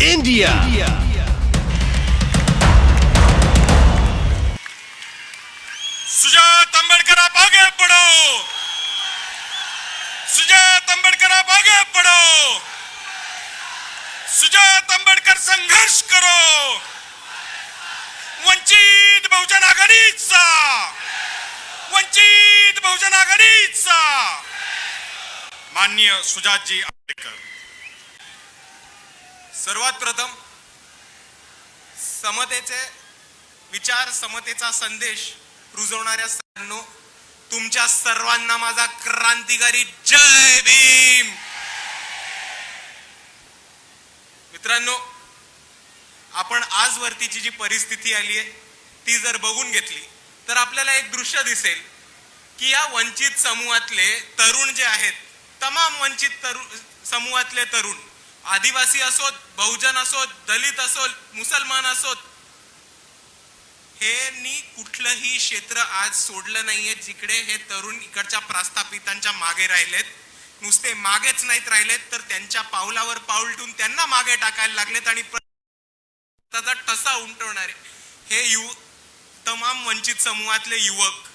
India. Sujat Ambedkar आप आगे बढ़ो, सुजात अंबेडकर आप आगे बढ़ो, सुजात अंबेडकर संघर्ष करो, वंचित बहुजन आघाडीचा, वंचित बहुजन आघाडीचा. माननीय सुजातजी अंबेडकर, सर्वात प्रथम समतेचे विचार, समतेचा संदेश रुजवणाऱ्या सर्वांनो, तुमच्या सर्वांना माझा क्रांतिकारी जय भीम. मित्रांनो, आपण आजवरतीची जी परिस्थिती आली आहे ती जर बघून घेतली तर आपल्याला एक दृश्य दिसेल की या वंचित समूहातले तरुण जे आहेत, तमाम वंचित समूहातले तरुण, आदिवासी असोत, बहुजन असोत, दलित असोत, मुसलमान असोत, हे कुठलंही क्षेत्र आज सोडलं नाहीये जिकडे हे तरुण इकडच्या प्रस्थापितांच्या मागे राहिलेत. नुसते मागेच नाहीत राहिलेत तर त्यांच्या पावलावर पाऊल ठेवून त्यांना मागे टाकायला लागलेत आणि त्याचा ठसा उमटवणारे हे तमाम वंचित समूहातले युवक,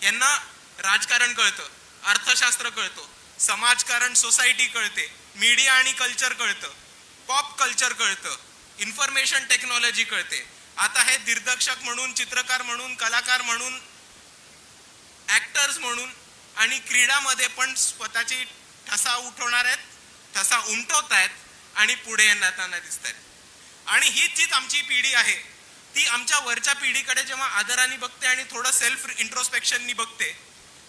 यांना राजकारण कळतं, अर्थशास्त्र कळतं, समाजकारण, सोसायटी कळते, मीडिया आणि कल्चर कळतं, पॉप कल्चर कळतं, इन्फॉर्मेशन टेक्नॉलॉजी कळते. आता हे दिग्दर्शक म्हणून, चित्रकार म्हणून, कलाकार म्हणून, ऍक्टर्स म्हणून आणि क्रीडामध्ये पण स्वतःची ठसा उठवणार आहेत, ठसा उमटवत आहेत आणि पुढे येताना दिसत आहेत. आणि हीच जीच आमची पिढी आहे ती आमच्या वरच्या पिढीकडे जेव्हा आदराने बघते आणि थोडं सेल्फ इंट्रोस्पेक्शननी बघते,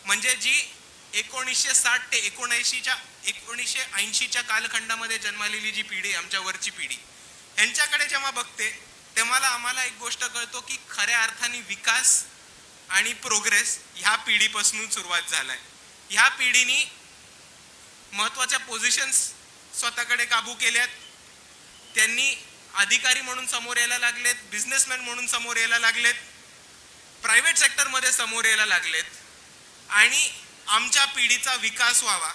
म्हणजे जी 1960 ते 1980च्या कालखंडामध्ये जन्मलेली जी पिढी, आमच्या वरची पिढी, यांच्याकडे जेव्हा बघते तेव्हा आम्हाला एक गोष्ट कळतो की खऱ्या अर्थाने विकास आणि प्रोग्रेस ह्या पिढीपासून सुरुवात झालाय. ह्या पिढीने महत्वाच्या पोझिशन्स स्वतःकडे काबू केल्यात, त्यांनी अधिकारी म्हणून समोर यायला लागलेत, बिझनेसमॅन म्हणून समोर यायला लागलेत, प्रायव्हेट सेक्टरमध्ये समोर यायला लागलेत आणि आमच्या पिढीचा विकास व्हावा,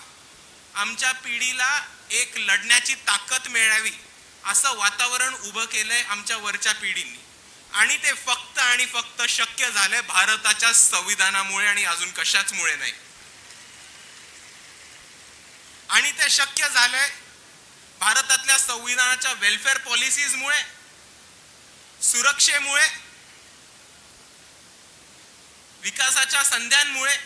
आमच्या पिढीला एक लढण्याची ताकद मिळावी असं वातावरण उभं केलंय आमच्या वरच्या पिढींनी. आणि ते फक्त आणि फक्त शक्य झालंय भारताच्या संविधानामुळे आणि अजून कशाचमुळे नाही. आणि ते शक्य झालंय भारतातल्या संविधानाच्या वेलफेअर पॉलिसीजमुळे, सुरक्षेमुळे, विकासाच्या संध्यांमुळे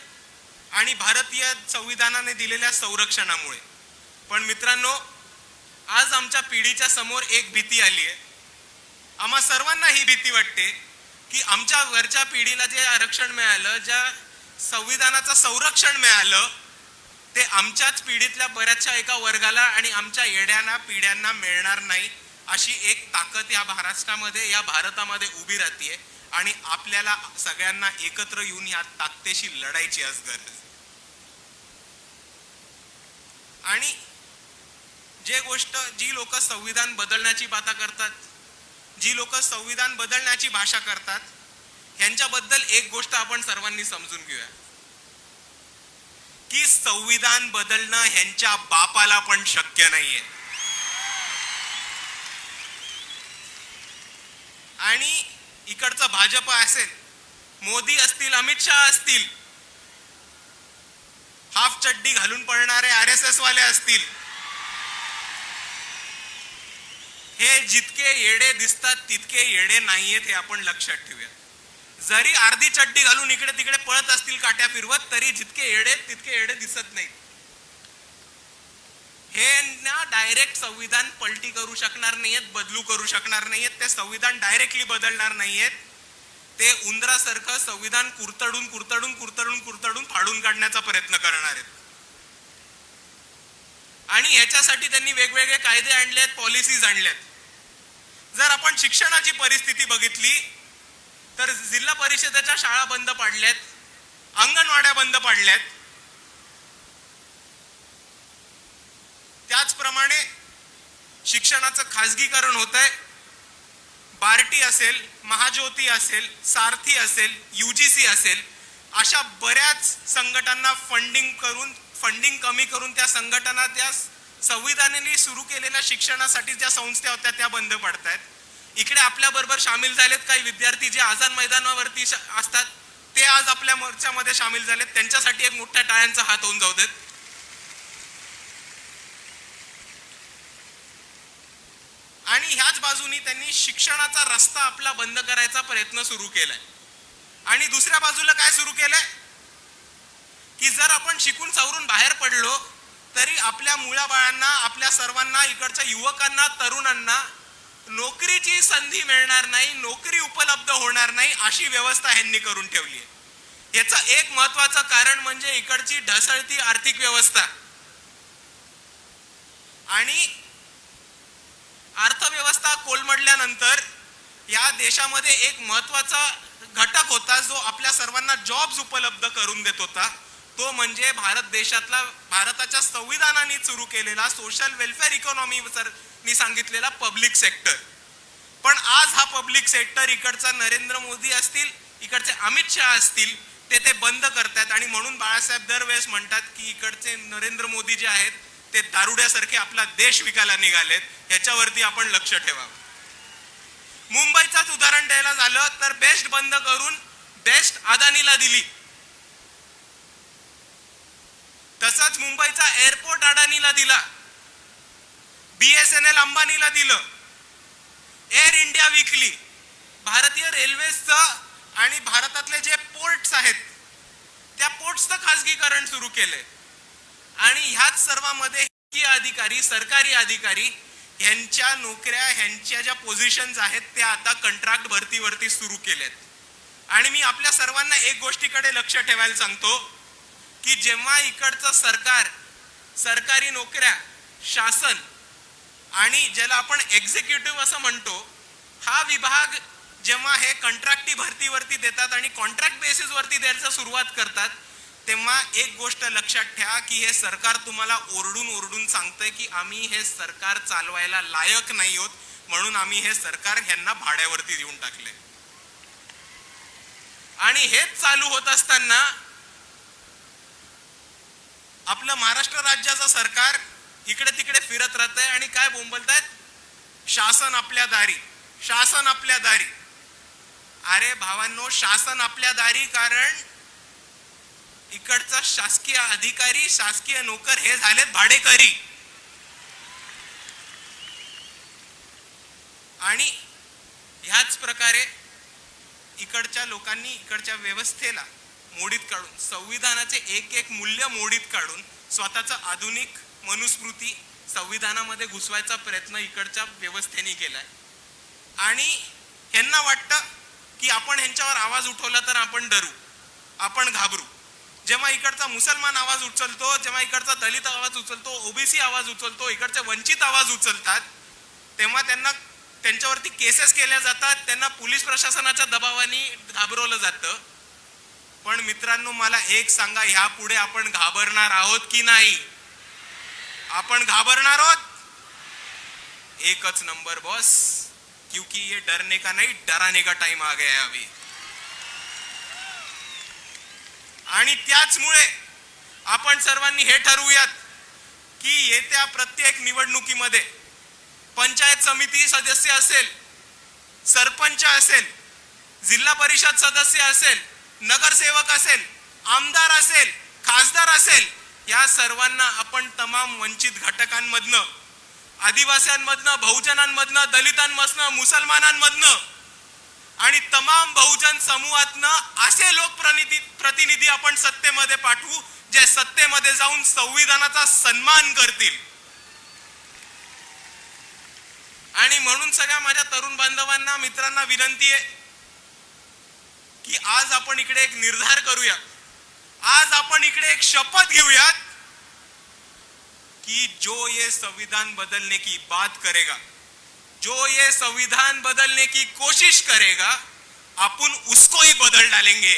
आणि भारतीय संविधानाने दिलेल्या संरक्षणामुळे. पण मित्रांनो, आज आमच्या पिढीच्या समोर एक भीती आली आहे. आम्हा सर्वांना ही भीती वाटते की आमच्या वरच्या पिढीला जे आरक्षण मिळालं, ज्या संविधानाचं संरक्षण मिळालं, ते आमच्याच पिढीतल्या बऱ्याचशा एका वर्गाला आणि आमच्या येड्यांना पिढ्यांना मिळणार नाही. अशी एक ताकद या महाराष्ट्रामध्ये, या भारतामध्ये उभी राहतीये आणि आपल्याला सगळ्यांना एकत्र येऊन या ताकदीशी लढायची आज गरज. आणि जी लोक संविधान बदलण्याची बाता करतात, जी लोक संविधान बदलण्याची भाषा करतात, यांच्याबद्दल एक गोष्ट आपण सर्वांनी समजून घेऊया की संविधान बदलणं ह्यांच्या बापाला पण शक्य नाहीये. आणि इकडचं भाजप असेल, मोदी असतील, अमित शहा असतील, हाफ चड्डी घालून पळणारे RSS वाले असतील, हे जितके येडे दिसतात तितके येडे नाहीयेत हे आपण लक्षात ठेवूया. जरी अर्धी चड्डी घालून इकडे तिकडे पळत असतील काट्या फिरवत, तरी जितके येडे तितके येडे दिसत नाहीत. हे ना डायरेक्ट संविधान पलटी करू शकणार नाहीयेत, बदलू करू शकणार नाहीयेत, ते संविधान डायरेक्टली बदलणार नाहीयेत. ते उंदरासारखं संविधान कुरतडून कुरतडून कुरतडून कुरतडून फाडून काढण्याचा प्रयत्न करणार आहेत. आणि ह्याच्यासाठी त्यांनी वेगवेगळे कायदे आणलेत, पॉलिसीज आणल्यात. जर आपण शिक्षणाची परिस्थिती बघितली तर जिल्हा परिषदेच्या शाळा बंद पाडल्यात, अंगणवाड्या बंद पाडल्यात. त्याचप्रमाणे शिक्षणाचं खाजगीकरण होतंय. बार्टी असेल, महाज्योती असेल, सारथी असेल, UGC असेल, अशा बऱ्याच संघटनांना फंडिंग कमी करून त्या संघटना त्या संविधानाने सुरू केलेल्या शिक्षणासाठी ज्या संस्था होत्या त्या बंद पडतायत. इकडे आपल्या बरोबर सामील झालेत काही विद्यार्थी जे आझाद मैदानावरती असतात, ते आज आपल्या मोर्चामध्ये सामील झालेत. त्यांच्यासाठी एक मोठ्या टाळ्यांचा हात होऊन जाऊ देत. आणि ह्याच बाजूनी त्यांनी शिक्षणाचा रस्ता आपला बंद करायचा प्रयत्न सुरू केलाय. आणि दुसऱ्या बाजूला काय सुरू केलंय की जर आपण शिकून सवरून बाहेर पडलो तरी आपल्या मुलाबाळांना, आपल्या सर्वांना, इकडच्या युवकांना, तरुणांना नोकरीची संधी मिळणार नाही, नोकरी उपलब्ध होणार नाही, अशी व्यवस्था ह्यांनी करून ठेवली आहे. याचं एक महत्वाचं कारण म्हणजे इकडची ढासळती आर्थिक व्यवस्था. आणि अर्थव्यवस्था कोलमडल्यानंतर या देशामध्ये एक महत्वाचा घटक होता जो आपल्या सर्वांना जॉब्स उपलब्ध करून देत होता, तो म्हणजे भारताच्या संविधानाने सुरू केलेला सोशल वेलफेअर इकॉनॉमी मी सांगितलेला पब्लिक सेक्टर. पण आज हा पब्लिक सेक्टर इकडचा नरेंद्र मोदी असतील, इकडचे अमित शहा असतील, ते बंद करतात. आणि म्हणून बाळासाहेब दरवेळेस म्हणतात की इकडचे नरेंद्र मोदी जे आहेत ते दारुड्यासारखे आपला देश विकायला निघालेत. ह्याच्यावरती आपण लक्ष ठेवावं. मुंबईचाच उदाहरण द्यायला झालं तर बेस्ट बंद करून बेस्ट अदानीला दिली. तसंच मुंबईचा एअरपोर्ट अडानीला दिला, BSNL अंबानीला दिलं, एअर इंडिया विकली, भारतीय रेल्वेचं आणि भारतातले जे पोर्ट्स आहेत त्या पोर्ट्सचं खासगीकरण सुरू केलंय. आणि ह्याच सर्वांमध्ये अधिकारी, सरकारी अधिकारी ह्यांच्या नोकऱ्या, ह्यांच्या ज्या पोझिशन्स आहेत त्या आता कंत्राट भरतीवरती सुरू केल्यात. आणि मी आपल्या सर्वांना एक गोष्टीकडे लक्ष ठेवायला सांगतो की जेव्हा इकडचं सरकार, सरकारी नोकऱ्या, शासन आणि ज्याला आपण एक्झिक्युटिव्ह असं म्हणतो, हा विभाग जेव्हा हे कंत्राटी भरतीवरती देतात आणि कॉन्ट्रॅक्ट बेसिस वरती द्यायला सुरुवात करतात, तेव्हा एक गोष्ट लक्षात ठेवा की हे सरकार तुम्हाला ओरडून ओरडून सांगतंय की आम्ही हे सरकार चालवायला लायक नाही आहोत, म्हणून आम्ही हे सरकार ह्यांना भाड्यावरती देऊन टाकले. आणि हेच चालू होत असताना आपलं महाराष्ट्र राज्याचं सरकार इकडे तिकडे फिरत राहतंय आणि काय बोंबलतायत, शासन आपल्या दारी, शासन आपल्या दारी. अरे भावांनो, शासन आपल्या दारी कारण इकडचा शासकीय अधिकारी, शासकीय नोकर हे झालेत भाडेकरी. आणि ह्याच प्रकारे इकडच्या लोकांनी इकडच्या व्यवस्थेला मोडीत काढून, संविधानाचे एक एक मूल्य मोडीत काढून स्वतःचा आधुनिक मनुस्मृती संविधानामध्ये घुसवायचा प्रयत्न इकडच्या व्यवस्थेने केलाय. आणि ह्यांना वाटतं की आपण ह्यांच्यावर आवाज उठवला तर आपण डरू, आपण घाबरू. जेव्हा इकडचा मुसलमान आवाज उचलतो, जेव्हा इकडचा दलित आवाज उचलतो, ओबीसी आवाज उचलतो, इकडचे वंचित आवाज उचलतात, तेव्हा त्यांच्यावरती केसेस केल्या जातात, त्यांना पोलीस प्रशासनाच्या दबावाने घाबरवलं जातं. पण मित्रांनो, मला एक सांगा, ह्यापुढे आपण घाबरणार आहोत की नाही? आपण घाबरणार आहोत? एकच नंबर बॉस, क्योंकि ये डरने का नहीं डराने का टाइम आ गया है अभी. आणि त्याचमुळे आपण सर्वांनी हे ठरवूयात की येत्या प्रत्येक निवडणुकीमध्ये पंचायत समिती सदस्य असेल, सरपंच असेल, जिल्हा परिषद सदस्य असेल, नगरसेवक असेल, आमदार असेल, खासदार असेल, या सर्वांना आपण तमाम वंचित घटकांमधनं, आदिवासींमधनं, बहुजनांमधनं, दलितांमधनं, मुसलमानांमधनं आणि तमाम बहुजन समूहातनं असे लोकप्रतिनिधी आपण सत्तेमध्ये पाठवू जे सत्तेमध्ये जाऊन संविधानाचा सन्मान करतील. आणि म्हणून सगळ्या माझ्या तरुण बांधवांना, मित्रांना विनंती आहे की आज आपण इकडे एक निर्धार करूया, आज आपण इकडे एक शपथ घेऊयात कि जो ये संविधान बदलने की बात करेगा, जो ये संविधान बदलने की कोशिश करेगा, अपन उसको ही बदल डालेंगे.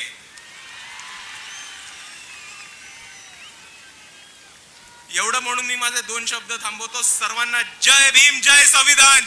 एवढं म्हणून मी माझे 2 शब्द थांबवतो. सर्वांना जय भीम, जय संविधान.